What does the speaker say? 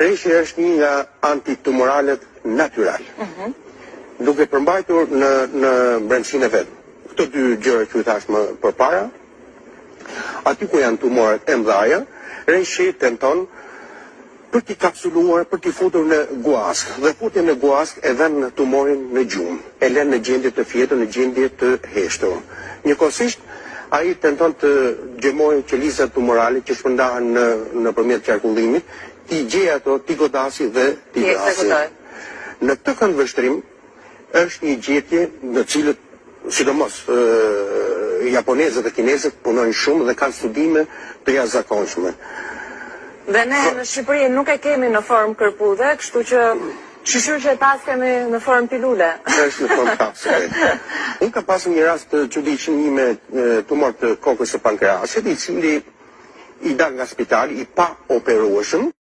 Reshja është një nga antitumoralet natyral. Duke përmbajtur në brendësinë e vetë. Këto dy gjëra që u thash më përpara, aty ku janë tumoret e mëdha, reshja tenton për t'i kapsuluar, për t'i futur në guask. Dhe futje në guask e vën tumorin në gjumë. E lën në gjendje të fjetër, në gjendje të heshtur. Njëkohësisht, ai tenton të gjemojë qelizat tumorale që shpërndahen nëpërmjet qarkullimit, t'i gjejë ato, t'i godasi dhe t'i vrasë. Në këtë këndvështrim është një gjetje në cilët, sidomos japonezët dhe kinezët punojnë shumë dhe kanë studime të jashtëzakonshme. Dhe ne në Shqipëri nuk e kemi në formë kërpudhe, kështu që shqyr që e pas kemi në formë pilule. Është në formë kapsule. Unë ka pasur një rast të çuditshëm një me tumor të kokës së pankreasit, i cili i dal nga spitali i pa operueshëm.